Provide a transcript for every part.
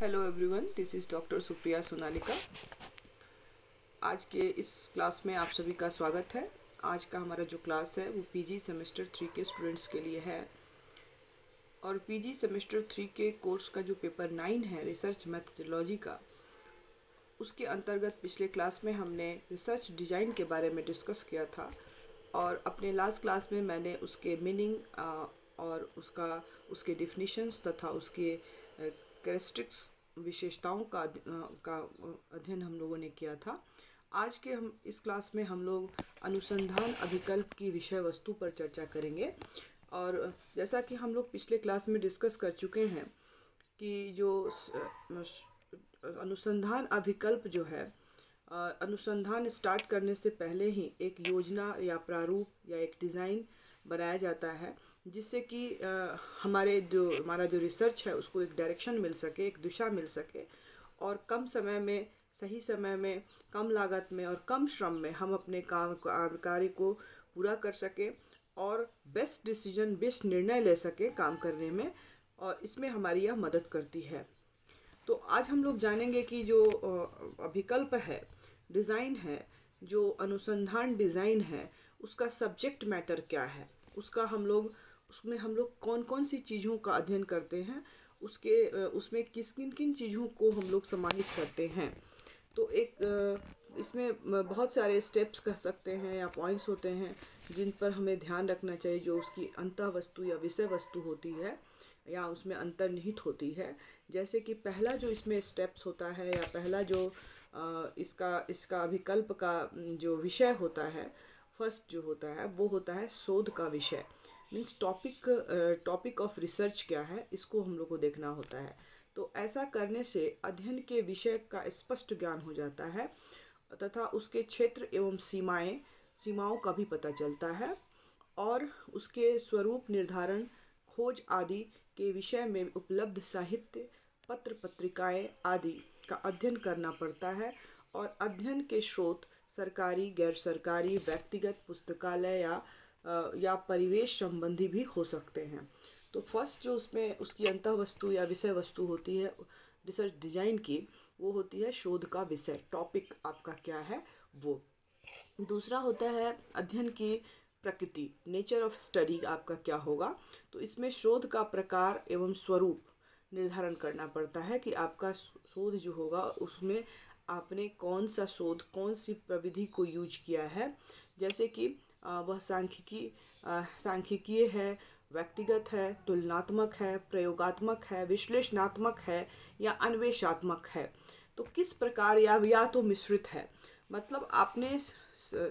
Hello everyone, this is doctor Supriya Sonalika. आज के इस क्लास में आप सभी का स्वागत है। आज का हमारा जो क्लास है वो पीजी सेमेस्टर 3 के स्टूडेंट्स के लिए है। और पीजी सेमेस्टर 3 के कोर्स का जो पेपर 9 है रिसर्च मैथोलॉजी का, उसके अंतर्गत पिछले क्लास में हमने रिसर्च डिज़ाइन के बारे में डिस्कस किया था। और अपने लास्ट क्लास में मैंने उसके मीनिंग और उसके डिफिनीशंस तथा उसके कैरेक्टरिस्टिक्स विशेषताओं का अध्ययन हम लोगों ने किया था। आज के हम इस क्लास में हम लोग अनुसंधान अभिकल्प की विषय वस्तु पर चर्चा करेंगे। और जैसा कि हम लोग पिछले क्लास में डिस्कस कर चुके हैं कि जो अनुसंधान अभिकल्प जो है, अनुसंधान स्टार्ट करने से पहले ही एक योजना या प्रारूप या एक डिज़ाइन बनाया जाता है, जिससे कि हमारा जो रिसर्च है उसको एक डायरेक्शन मिल सके, एक दिशा मिल सके, और कम समय में, सही समय में, कम लागत में और कम श्रम में हम अपने कार्य को पूरा कर सके और बेस्ट डिसीजन, बेस्ट निर्णय ले सके काम करने में। और इसमें हमारी यह मदद करती है। तो आज हम लोग जानेंगे कि जो अभिकल्प है, डिज़ाइन है, जो अनुसंधान डिज़ाइन है, उसका सब्जेक्ट मैटर क्या है, उसमें हम लोग कौन कौन सी चीज़ों का अध्ययन करते हैं, उसमें किन किन चीज़ों को हम लोग समाहित करते हैं। तो इसमें बहुत सारे स्टेप्स कह सकते हैं या पॉइंट्स होते हैं जिन पर हमें ध्यान रखना चाहिए, जो उसकी अंतः वस्तु या विषय वस्तु होती है या उसमें अंतर्निहित होती है। जैसे कि पहला जो इसमें स्टेप्स होता है या पहला जो इसका अभिकल्प का जो विषय होता है, फर्स्ट जो होता है वो होता है शोध का विषय। मीन्स टॉपिक ऑफ रिसर्च क्या है, इसको हम लोग को देखना होता है। तो ऐसा करने से अध्ययन के विषय का स्पष्ट ज्ञान हो जाता है तथा उसके क्षेत्र एवं सीमाओं का भी पता चलता है, और उसके स्वरूप निर्धारण, खोज आदि के विषय में उपलब्ध साहित्य, पत्र पत्रिकाएं आदि का अध्ययन करना पड़ता है। और अध्ययन के स्रोत सरकारी, गैर सरकारी, व्यक्तिगत पुस्तकालय या परिवेश संबंधी भी हो सकते हैं। तो फर्स्ट जो उसमें उसकी अंतः वस्तु या विषय वस्तु होती है रिसर्च डिजाइन की, वो होती है शोध का विषय, टॉपिक आपका क्या है वो। दूसरा होता है अध्ययन की प्रकृति, नेचर ऑफ स्टडी आपका क्या होगा। तो इसमें शोध का प्रकार एवं स्वरूप निर्धारण करना पड़ता है कि आपका शोध जो होगा उसमें आपने कौन सा शोध, कौन सी प्रविधि को यूज किया है। जैसे कि वह सांख्यिकीय है, व्यक्तिगत है, तुलनात्मक है, प्रयोगात्मक है, विश्लेषणात्मक है या अन्वेषात्मक है। तो किस प्रकार या तो मिश्रित है, मतलब आपने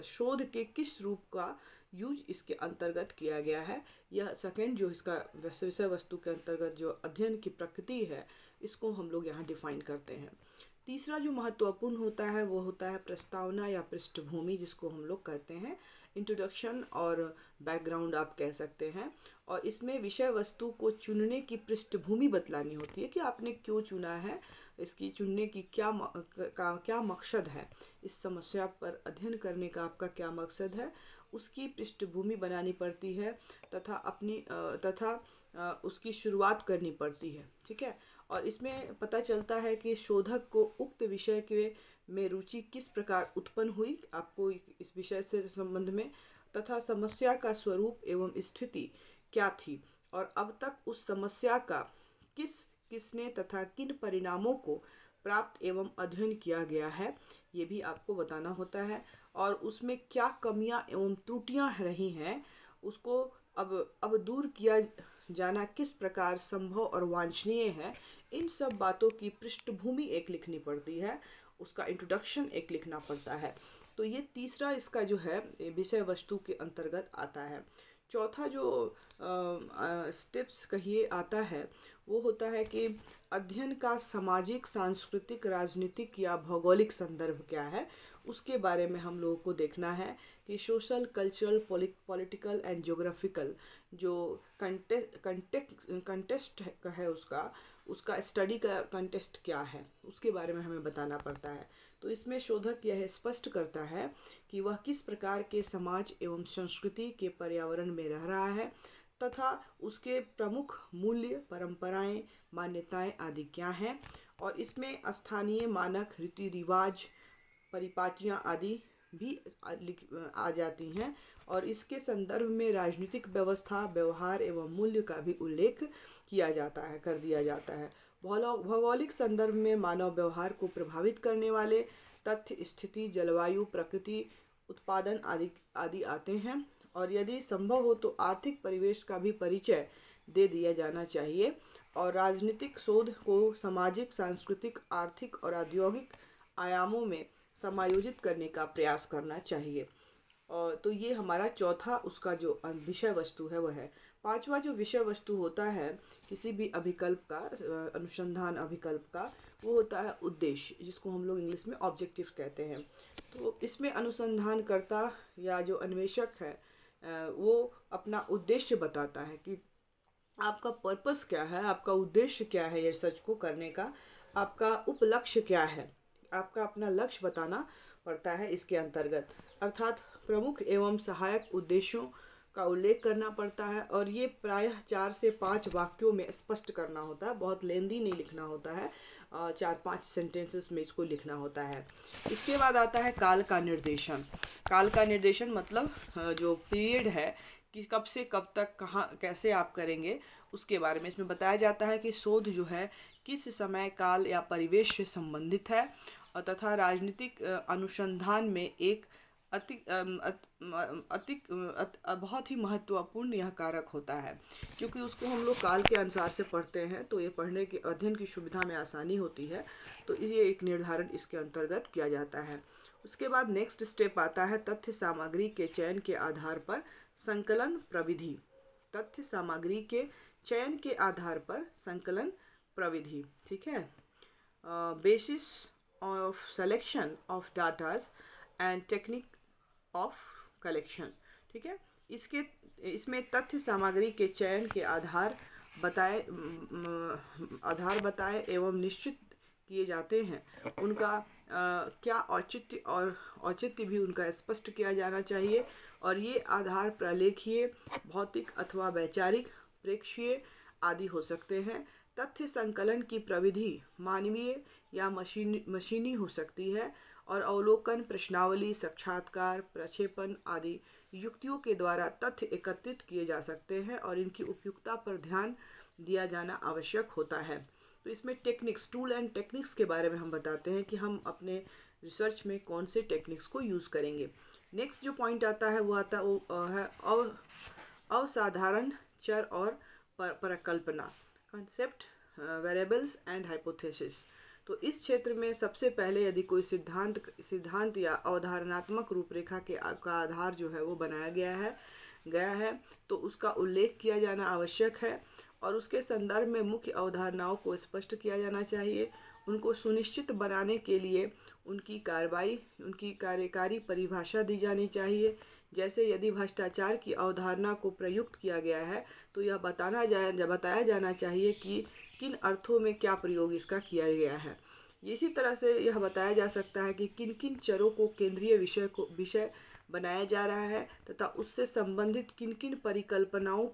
शोध के किस रूप का यूज इसके अंतर्गत किया गया है। यह सेकंड जो इसका विषय वस्तु के अंतर्गत जो अध्ययन की प्रकृति है, इसको हम लोग यहाँ डिफाइन करते हैं। तीसरा जो महत्वपूर्ण होता है वो होता है प्रस्तावना या पृष्ठभूमि, जिसको हम लोग कहते हैं इंट्रोडक्शन और बैकग्राउंड आप कह सकते हैं। और इसमें विषय वस्तु को चुनने की पृष्ठभूमि बतलानी होती है कि आपने क्यों चुना है, इसकी चुनने की क्या मकसद है, इस समस्या पर अध्ययन करने का आपका क्या मकसद है, उसकी पृष्ठभूमि बनानी पड़ती है तथा उसकी शुरुआत करनी पड़ती है। ठीक है। और इसमें पता चलता है कि शोधक को उक्त विषय में रुचि किस प्रकार उत्पन्न हुई आपको इस विषय से संबंध में, तथा समस्या का स्वरूप एवं स्थिति क्या थी, और अब तक उस समस्या का किसने तथा किन परिणामों को प्राप्त एवं अध्ययन किया गया है, ये भी आपको बताना होता है। और उसमें क्या कमियां एवं त्रुटियां रही हैं, उसको अब दूर किया जाना किस प्रकार संभव और वांछनीय है, इन सब बातों की पृष्ठभूमि एक लिखनी पड़ती है, उसका इंट्रोडक्शन एक लिखना पड़ता है। तो ये तीसरा इसका जो है विषय वस्तु के अंतर्गत आता है। चौथा जो स्टेप्स कहिए आता है वो होता है कि अध्ययन का सामाजिक, सांस्कृतिक, राजनीतिक या भौगोलिक संदर्भ क्या है, उसके बारे में हम लोगों को देखना है कि social, cultural, political and geographical जो कंटेस्ट है उसका स्टडी का कंटेस्ट क्या है, उसके बारे में हमें बताना पड़ता है। तो इसमें शोधक यह स्पष्ट करता है कि वह किस प्रकार के समाज एवं संस्कृति के पर्यावरण में रह रहा है, तथा उसके प्रमुख मूल्य, परंपराएं, मान्यताएं आदि क्या हैं। और इसमें स्थानीय मानक, रीति रिवाज, परिपाटियाँ आदि भी आ जाती हैं। और इसके संदर्भ में राजनीतिक व्यवस्था, व्यवहार एवं मूल्य का भी उल्लेख किया जाता है, कर दिया जाता है। भौगोलिक संदर्भ में मानव व्यवहार को प्रभावित करने वाले तथ्य, स्थिति, जलवायु, प्रकृति, उत्पादन आदि आदि आते हैं। और यदि संभव हो तो आर्थिक परिवेश का भी परिचय दे दिया जाना चाहिए। और राजनीतिक शोध को सामाजिक, सांस्कृतिक, आर्थिक और औद्योगिक आयामों में समायोजित करने का प्रयास करना चाहिए। और तो ये हमारा चौथा उसका जो विषय वस्तु है वह है। पांचवा जो विषय वस्तु होता है किसी भी अभिकल्प का, अनुसंधान अभिकल्प का, वो होता है उद्देश्य, जिसको हम लोग इंग्लिश में ऑब्जेक्टिव कहते हैं। तो इसमें अनुसंधानकर्ता या जो अन्वेषक है वो अपना उद्देश्य बताता है कि आपका पर्पस क्या है, आपका उद्देश्य क्या है ये रिसर्च को करने का, आपका उपलक्ष्य क्या है, आपका अपना लक्ष्य बताना पड़ता है इसके अंतर्गत। अर्थात प्रमुख एवं सहायक उद्देश्यों का उल्लेख करना पड़ता है। और ये प्रायः 4 से 5 वाक्यों में स्पष्ट करना होता है, बहुत लेंदी नहीं लिखना होता है, 4-5 सेंटेंसेस में इसको लिखना होता है। इसके बाद आता है काल का निर्देशन। काल का निर्देशन मतलब जो पीरियड है कि कब से कब तक, कहाँ, कैसे आप करेंगे, उसके बारे में इसमें बताया जाता है कि शोध जो है किस समय, काल या परिवेश से संबंधित है। और तथा राजनीतिक अनुसंधान में एक बहुत ही महत्वपूर्ण यह कारक होता है, क्योंकि उसको हम लोग काल के अनुसार से पढ़ते हैं तो ये पढ़ने के अध्ययन की सुविधा में आसानी होती है। तो ये एक निर्धारण इसके अंतर्गत किया जाता है। उसके बाद नेक्स्ट स्टेप आता है तथ्य सामग्री के चयन के आधार पर संकलन प्रविधि। तथ्य सामग्री के चयन के आधार पर संकलन प्रविधि, ठीक है। Basis of selection of datas and technique of collection, ठीक है। इसमें तथ्य सामग्री के चयन के आधार बताए एवं निश्चित किए जाते हैं। उनका क्या औचित्य और औचित्य भी उनका स्पष्ट किया जाना चाहिए। और ये आधार प्रलेखीय, भौतिक अथवा वैचारिक, प्रेक्षीय आदि हो सकते हैं। तथ्य संकलन की प्रविधि मानवीय या मशीनी हो सकती है। और अवलोकन, प्रश्नावली, साक्षात्कार, प्रक्षेपण आदि युक्तियों के द्वारा तथ्य एकत्रित किए जा सकते हैं और इनकी उपयुक्तता पर ध्यान दिया जाना आवश्यक होता है। तो इसमें टेक्निक्स, टूल एंड टेक्निक्स के बारे में हम बताते हैं कि हम अपने रिसर्च में कौन से टेक्निक्स को यूज़ करेंगे। नेक्स्ट जो पॉइंट आता है वो है असाधारण चर और परिकल्पना, कंसेप्ट, वेरिएबल्स एंड हाइपोथेसिस। तो इस क्षेत्र में सबसे पहले यदि कोई सिद्धांत या अवधारणात्मक रूपरेखा का आधार जो है वो बनाया गया है तो उसका उल्लेख किया जाना आवश्यक है। और उसके संदर्भ में मुख्य अवधारणाओं को स्पष्ट किया जाना चाहिए। उनको सुनिश्चित बनाने के लिए उनकी कार्यकारी परिभाषा दी जानी चाहिए। जैसे यदि भ्रष्टाचार की अवधारणा को प्रयुक्त किया गया है तो यह बताया जाना चाहिए कि किन अर्थों में क्या प्रयोग इसका किया गया है। इसी तरह से यह बताया जा सकता है कि किन किन चरों को केंद्रीय विषय बनाया जा रहा है तथा उससे संबंधित किन किन परिकल्पनाओं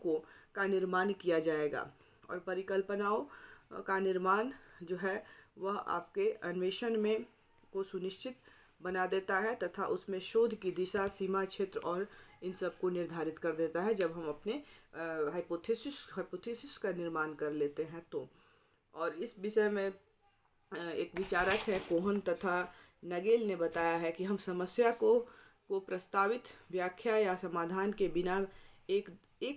का निर्माण किया जाएगा। और परिकल्पनाओं का निर्माण जो है वह आपके अन्वेषण में को सुनिश्चित बना देता है तथा उसमें शोध की दिशा, सीमा क्षेत्र और इन सब को निर्धारित कर देता है जब हम अपने हाइपोथेसिस का निर्माण कर लेते हैं तो। और इस विषय में एक विचारक है कोहन तथा नगेल ने बताया है कि हम समस्या को प्रस्तावित व्याख्या या समाधान के बिना एक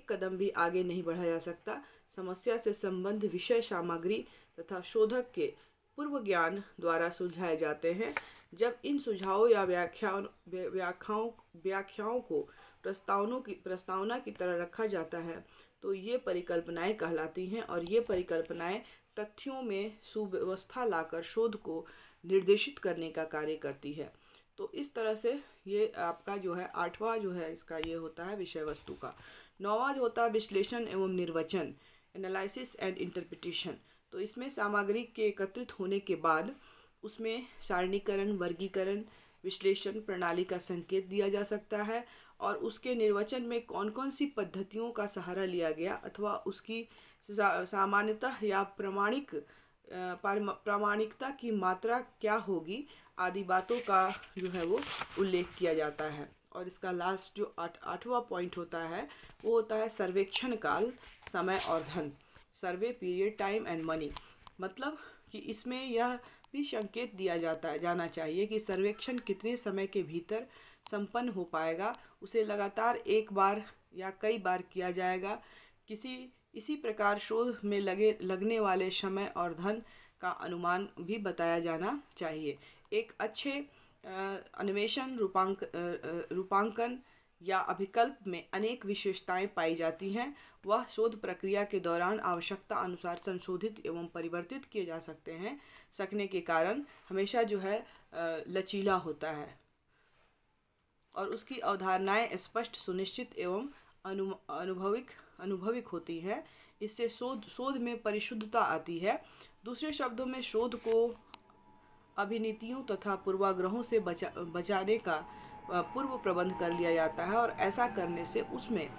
कदम भी आगे नहीं बढ़ा जा सकता। समस्या से संबंध विषय सामग्री तथा शोधक के पूर्व ज्ञान द्वारा सुलझाए जाते हैं। जब इन सुझावों या व्याख्याओं को प्रस्तावना की तरह रखा जाता है तो ये परिकल्पनाएं कहलाती हैं। और ये परिकल्पनाएं तथ्यों में सुव्यवस्था लाकर शोध को निर्देशित करने का कार्य करती है। तो इस तरह से ये आपका जो है 8वां जो है इसका ये होता है विषय वस्तु का। 9वां जो होता है विश्लेषण एवं निर्वचन, एनालिसिस एंड इंटरप्रिटेशन। तो इसमें सामग्री के एकत्रित होने के बाद उसमें सारणीकरण, वर्गीकरण, विश्लेषण प्रणाली का संकेत दिया जा सकता है। और उसके निर्वचन में कौन कौन सी पद्धतियों का सहारा लिया गया अथवा उसकी सामान्यतः या प्रामाणिकता की मात्रा क्या होगी आदि बातों का जो है वो उल्लेख किया जाता है। और इसका लास्ट जो आठवां पॉइंट होता है वो होता है सर्वेक्षण काल, समय और धन। सर्वे पीरियड, टाइम एंड मनी। मतलब कि इसमें यह भी संकेत दिया जाना चाहिए कि सर्वेक्षण कितने समय के भीतर संपन्न हो पाएगा, उसे लगातार एक बार या कई बार किया जाएगा। इसी प्रकार शोध में लगने वाले समय और धन का अनुमान भी बताया जाना चाहिए। एक अच्छे अन्वेषण रूपांकन या अभिकल्प में अनेक विशेषताएं पाई जाती हैं। वह शोध प्रक्रिया के दौरान आवश्यकता अनुसार संशोधित एवं परिवर्तित किए जा सकने के कारण हमेशा जो है लचीला होता है और उसकी अवधारणाएं स्पष्ट, सुनिश्चित एवं अनुभविक होती है। इससे शोध में परिशुद्धता आती है। दूसरे शब्दों में शोध को अभिनीतियों तथा पूर्वाग्रहों से बचाने का पूर्व प्रबंध कर लिया जाता है और ऐसा करने से उसमें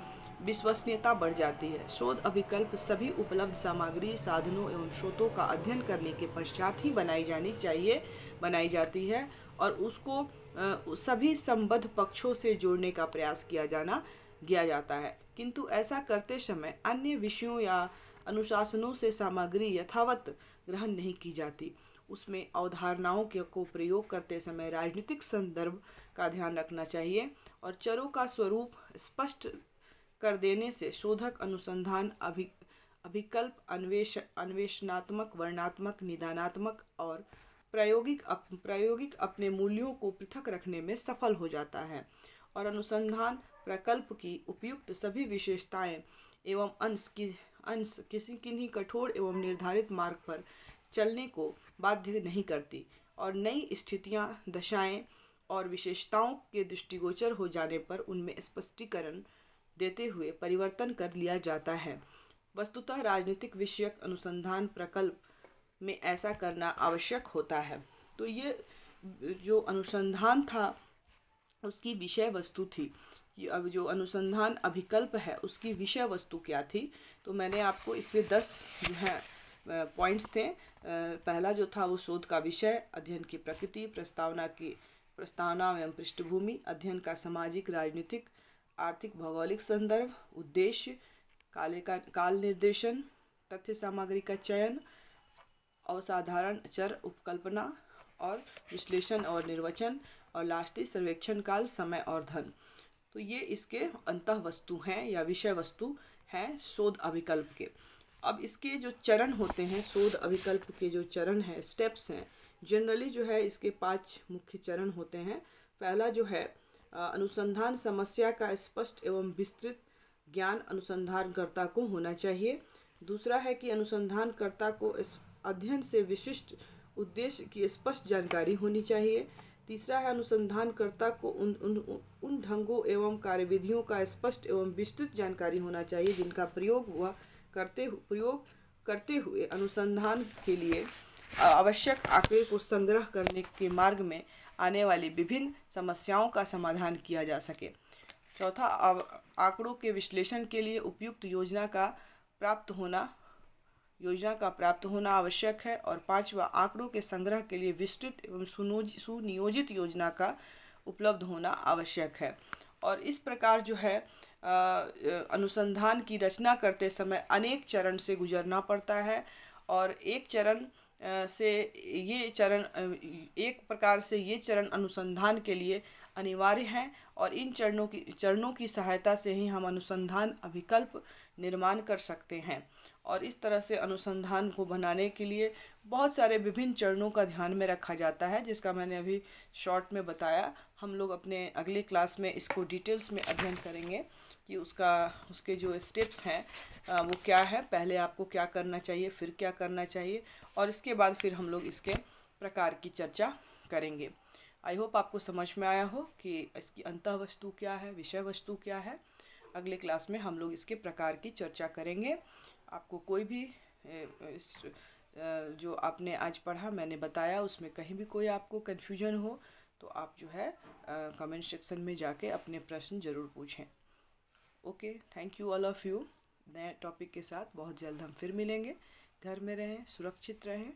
विश्वसनीयता बढ़ जाती है। शोध अभिकल्प सभी उपलब्ध सामग्री, साधनों एवं स्रोतों का अध्ययन करने के पश्चात ही बनाई जाती है और उसको सभी संबद्ध पक्षों से जोड़ने का प्रयास किया जाता है। किंतु ऐसा करते समय अन्य विषयों या अनुशासनों से सामग्री यथावत ग्रहण नहीं की जाती। उसमें अवधारणाओं को प्रयोग करते समय राजनीतिक संदर्भ का ध्यान रखना चाहिए और चरों का स्वरूप स्पष्ट कर देने से शोधक अनुसंधान अभिकल्प, अन्वेषणात्मक, वर्णनात्मक, निदानात्मक और प्रायोगिक अपने मूल्यों को पृथक रखने में सफल हो जाता है और अनुसंधान प्रकल्प की उपयुक्त सभी विशेषताएं एवं अंश किन्हीं कठोर एवं निर्धारित मार्ग पर चलने को बाध्य नहीं करती और नई स्थितियां, दशाएं और विशेषताओं के दृष्टिगोचर हो जाने पर उनमें स्पष्टीकरण देते हुए परिवर्तन कर लिया जाता है। वस्तुतः राजनीतिक विषयक अनुसंधान प्रकल्प में ऐसा करना आवश्यक होता है। तो ये जो अनुसंधान था उसकी विषय वस्तु थी कि अब जो अनुसंधान अभिकल्प है उसकी विषय वस्तु क्या थी। तो मैंने आपको इसमें 10 जो है पॉइंट्स थे। पहला जो था वो शोध का विषय, अध्ययन की प्रकृति, प्रस्तावना एवं पृष्ठभूमि, अध्ययन का सामाजिक, राजनीतिक, आर्थिक, भौगोलिक संदर्भ, उद्देश्य, काल निर्देशन, तथ्य सामग्री का चयन, असाधारण चर उपकल्पना और विश्लेषण और निर्वचन, और लास्टली सर्वेक्षण काल, समय और धन। तो ये इसके अंतः वस्तु हैं या विषय वस्तु हैं शोध अभिकल्प के। अब इसके जो चरण होते हैं, शोध अभिकल्प के जो चरण हैं, स्टेप्स हैं, जनरली जो है इसके 5 मुख्य चरण होते हैं। पहला जो है अनुसंधान समस्या का स्पष्ट एवं विस्तृत ज्ञान अनुसंधानकर्ता को होना चाहिए। दूसरा है कि अनुसंधानकर्ता को इस अध्ययन से विशिष्ट उद्देश्य की स्पष्ट जानकारी होनी चाहिए। तीसरा है अनुसंधानकर्ता को उन ढंगों एवं कार्यविधियों का स्पष्ट एवं विस्तृत जानकारी होना चाहिए जिनका प्रयोग करते हुए अनुसंधान के लिए आवश्यक आंकड़े को संग्रह करने के मार्ग में आने वाली विभिन्न समस्याओं का समाधान किया जा सके। चौथा, आंकड़ों के विश्लेषण के लिए उपयुक्त योजना का प्राप्त होना आवश्यक है। और पांचवा, आंकड़ों के संग्रह के लिए विस्तृत एवं सुनियोजित योजना का उपलब्ध होना आवश्यक है। और इस प्रकार जो है अनुसंधान की रचना करते समय अनेक चरण से गुजरना पड़ता है और एक प्रकार से ये चरण अनुसंधान के लिए अनिवार्य हैं और इन चरणों की सहायता से ही हम अनुसंधान अभिकल्प निर्माण कर सकते हैं। और इस तरह से अनुसंधान को बनाने के लिए बहुत सारे विभिन्न चरणों का ध्यान में रखा जाता है, जिसका मैंने अभी शॉर्ट में बताया। हम लोग अपने अगले क्लास में इसको डिटेल्स में अध्ययन करेंगे कि उसके जो स्टेप्स हैं वो क्या है, पहले आपको क्या करना चाहिए, फिर क्या करना चाहिए, और इसके बाद फिर हम लोग इसके प्रकार की चर्चा करेंगे। आई होप आपको समझ में आया हो कि इसकी अंतः वस्तु क्या है, विषय वस्तु क्या है। अगले क्लास में हम लोग इसके प्रकार की चर्चा करेंगे। आपको कोई भी जो आपने आज पढ़ा, मैंने बताया, उसमें कहीं भी कोई आपको कन्फ्यूजन हो तो आप जो है कमेंट सेक्शन में जाके अपने प्रश्न ज़रूर पूछें। Okay, thank you all of you. नए टॉपिक के साथ बहुत जल्द हम फिर मिलेंगे। घर में रहें, सुरक्षित रहें